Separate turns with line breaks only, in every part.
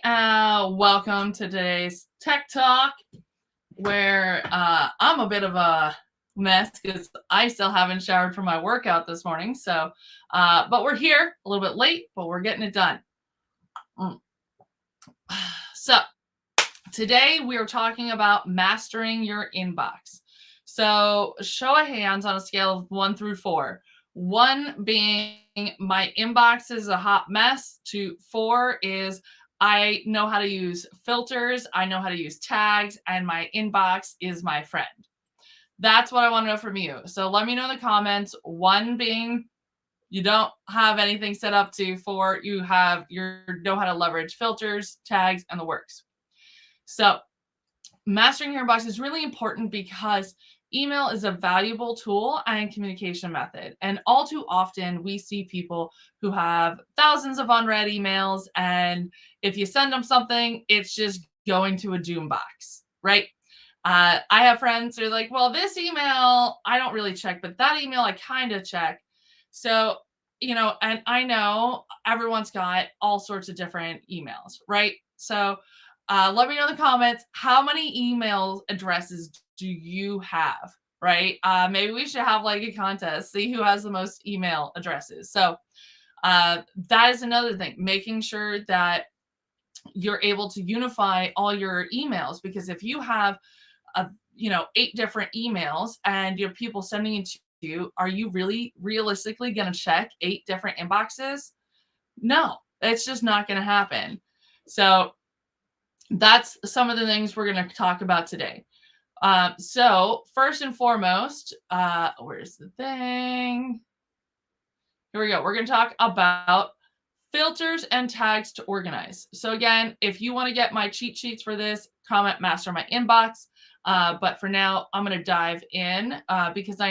Welcome to today's Tech Talk, where I'm a bit of a mess because I still haven't showered for my workout this morning. But we're here a little bit late, but we're getting it done. So today we are talking about mastering your inbox. So show of hands on a scale of 1 through 4. 1 being my inbox is a hot mess, to 4 is I know how to use filters, I know how to use tags, and my inbox is my friend. That's what I want to know from you. So let me know in the comments. 1 being you don't have anything set up, to 4 you know how to leverage filters, tags, and the works. So mastering your inbox is really important because email is a valuable tool and communication method. And all too often we see people who have thousands of unread emails, and if you send them something, it's just going to a doom box, right? I have friends who are like, well, this email I don't really check, but that email I kind of check. So, and I know everyone's got all sorts of different emails, right? So let me know in the comments, how many email addresses do you have, right? Maybe we should have like a contest, see who has the most email addresses. So that is another thing, making sure that you're able to unify all your emails, because if you have 8 different emails and you have people sending it to you, are you really realistically going to check 8 different inboxes? No, it's just not going to happen. So that's some of the things we're going to talk about today. So first and foremost, where's the thing? Here we go. We're going to talk about filters and tags to organize. So again, if you want to get my cheat sheets for this, comment master my inbox. But for now, I'm going to dive in because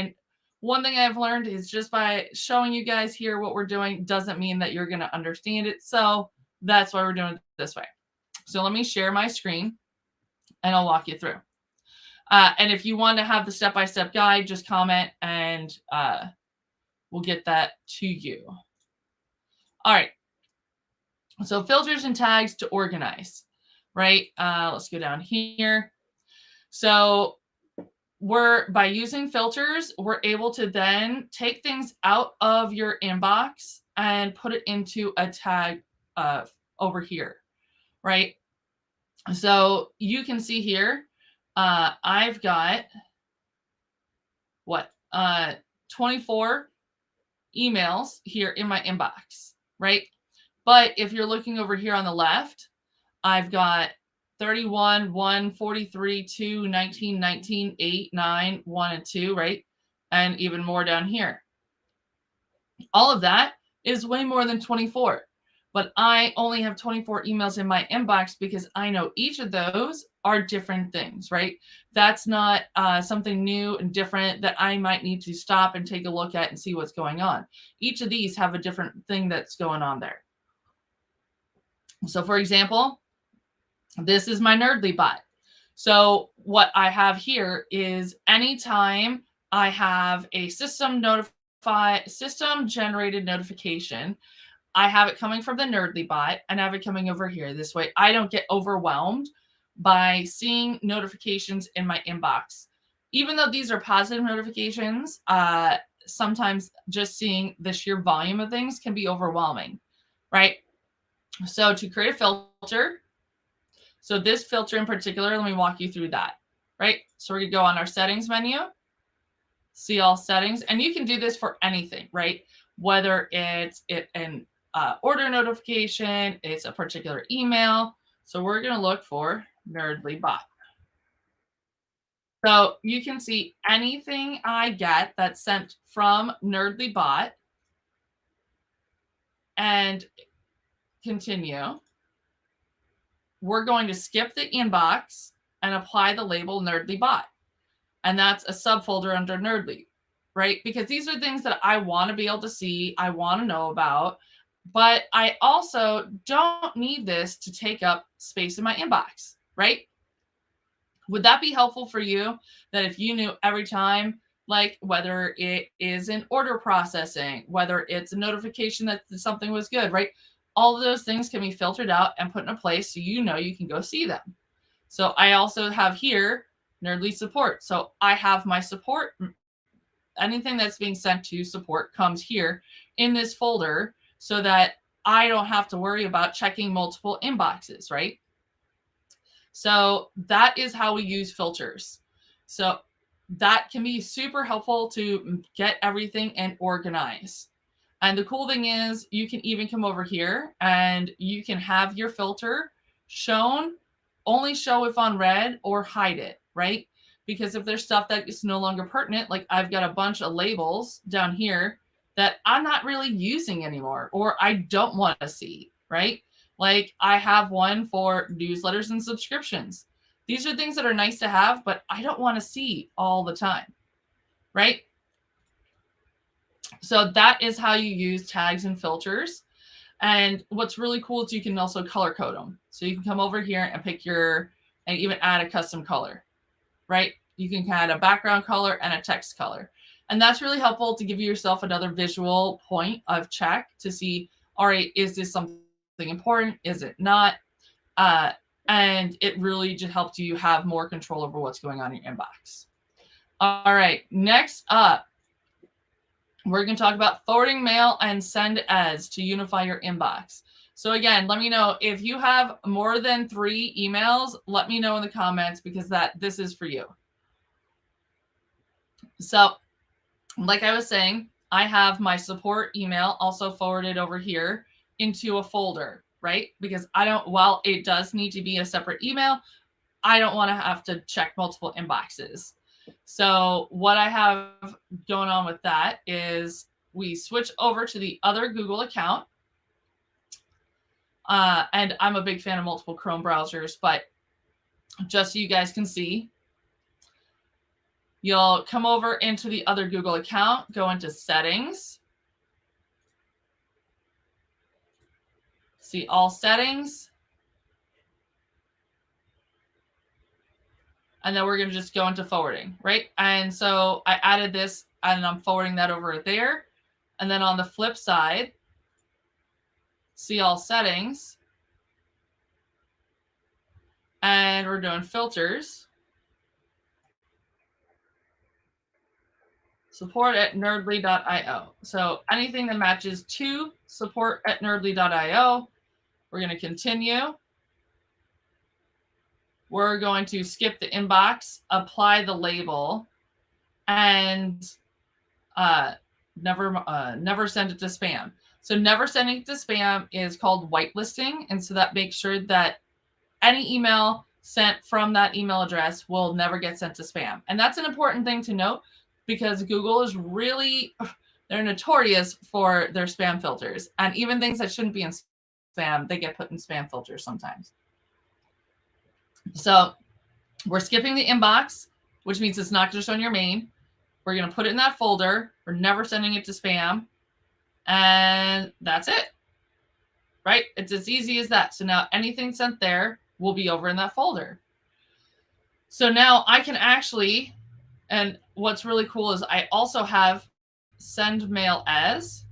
one thing I've learned is just by showing you guys here what we're doing doesn't mean that you're going to understand it. So that's why we're doing it this way. So let me share my screen and I'll walk you through. And if you want to have the step-by-step guide, just comment and we'll get that to you. All right. So filters and tags to organize, right? Let's go down here. So by using filters, we're able to then take things out of your inbox and put it into a tag over here, right? So you can see here, I've got 24 emails here in my inbox, right? But if you're looking over here on the left, I've got 31, 1, 43, 2, 19, 19, 8, 9, 1, and 2, right? And even more down here. All of that is way more than 24. But I only have 24 emails in my inbox because I know each of those are different things, right? That's not something new and different that I might need to stop and take a look at and see what's going on. Each of these have a different thing that's going on there. So for example, this is my Nerdly bot. So what I have here is anytime I have a system generated notification, I have it coming from the Nerdly bot and I have it coming over here. This way I don't get overwhelmed by seeing notifications in my inbox. Even though these are positive notifications, sometimes just seeing the sheer volume of things can be overwhelming, right? So to create a filter, so this filter in particular, let me walk you through that, right? So we're going to go on our settings menu, see all settings, and you can do this for anything, right? Whether it's an order notification, it's a particular email. So we're going to look for Nerdly bot. So you can see anything I get that's sent from Nerdly bot and continue. We're going to skip the inbox and apply the label Nerdly bot. And that's a subfolder under Nerdly, right? Because these are things that I want to be able to see, I want to know about, but I also don't need this to take up space in my inbox, right? Would that be helpful for you, that if you knew every time, like whether it is in order processing, whether it's a notification that something was good, right? all of those things can be filtered out and put in a place so you know you can go see them. So I also have here Nerdly support. So I have my support. Anything that's being sent to support comes here in this folder so that I don't have to worry about checking multiple inboxes, right? So that is how we use filters. So that can be super helpful to get everything and organize. And the cool thing is you can even come over here and you can have your filter shown, only show if on red or hide it, right? Because if there's stuff that is no longer pertinent, like I've got a bunch of labels down here that I'm not really using anymore or I don't want to see, right? Like I have one for newsletters and subscriptions. These are things that are nice to have, but I don't want to see all the time, right? So that is how you use tags and filters. And what's really cool is you can also color code them. So you can come over here and pick and even add a custom color, right? You can add a background color and a text color. And that's really helpful to give yourself another visual point of check to see, all right, is this something important? Is it not? And it really just helps you have more control over what's going on in your inbox. All right, next up, we're going to talk about forwarding mail and send as to unify your inbox. So again, let me know if you have more than 3 emails, let me know in the comments because this is for you. So like I was saying, I have my support email also forwarded over here into a folder, right? Because while it does need to be a separate email, I don't want to have to check multiple inboxes. So what I have going on with that is we switch over to the other Google account. And I'm a big fan of multiple Chrome browsers, but just so you guys can see, you'll come over into the other Google account, go into settings, see all settings, and then we're going to just go into forwarding, right? And so I added this and I'm forwarding that over there. And then on the flip side, see all settings, and we're doing filters. Support at nerdly.io. So anything that matches to support at nerdly.io, we're going to continue. We're going to skip the inbox, apply the label, and never send it to spam. So never sending it to spam is called whitelisting. And so that makes sure that any email sent from that email address will never get sent to spam. And that's an important thing to note because Google is they're notorious for their spam filters. And even things that shouldn't be in spam, they get put in spam filters sometimes. So we're skipping the inbox, which means it's not going to show in your main. We're going to put it in that folder. We're never sending it to spam. And that's it, right? It's as easy as that. So now anything sent there will be over in that folder. So now I can actually, and what's really cool is I also have send mail as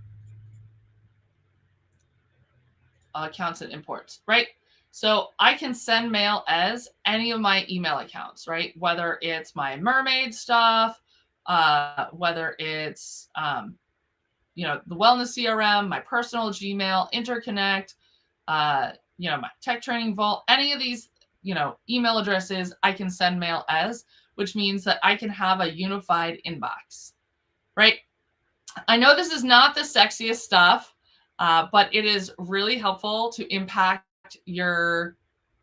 accounts and imports, right? So I can send mail as any of my email accounts, right? Whether it's my mermaid stuff, whether it's, the wellness CRM, my personal Gmail, Interconnect, my tech training vault, any of these, email addresses, I can send mail as, which means that I can have a unified inbox, right? I know this is not the sexiest stuff, but it is really helpful to impact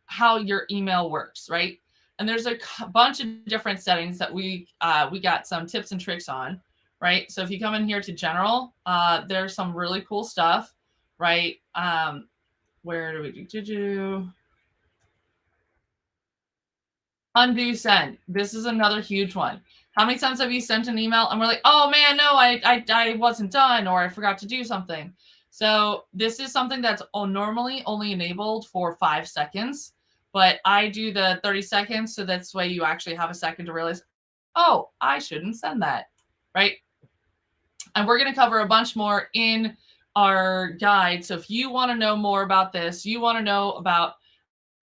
how your email works, right? And there's a bunch of different settings that we got some tips and tricks on, right? So if you come in here to general, there's some really cool stuff, right? Where do we do? Undo send. This is another huge one. How many times have you sent an email and we're like, oh man, no, I wasn't done, or I forgot to do something. So this is something that's normally only enabled for 5 seconds, but I do the 30 seconds. So that's way you actually have a second to realize, oh, I shouldn't send that, right? And we're going to cover a bunch more in our guide. So if you want to know more about this, you want to know about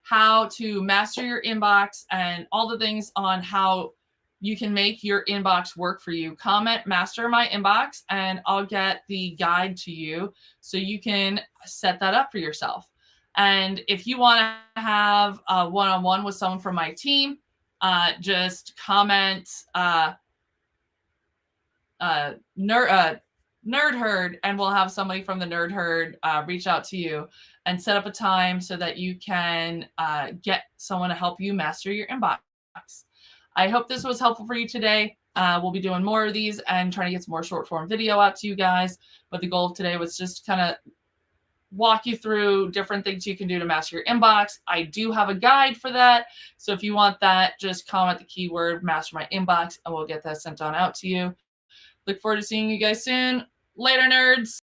how to master your inbox and all the things on how you can make your inbox work for you, comment master my inbox and I'll get the guide to you so you can set that up for yourself. And if you want to have a one-on-one with someone from my team, just comment nerd herd, and we'll have somebody from the nerd herd reach out to you and set up a time so that you can get someone to help you master your inbox. I hope this was helpful for you today. We'll be doing more of these and trying to get some more short form video out to you guys. But the goal of today was just kind of walk you through different things you can do to master your inbox. I do have a guide for that. So if you want that, just comment the keyword master my inbox and we'll get that sent on out to you. Look forward to seeing you guys soon. Later, nerds.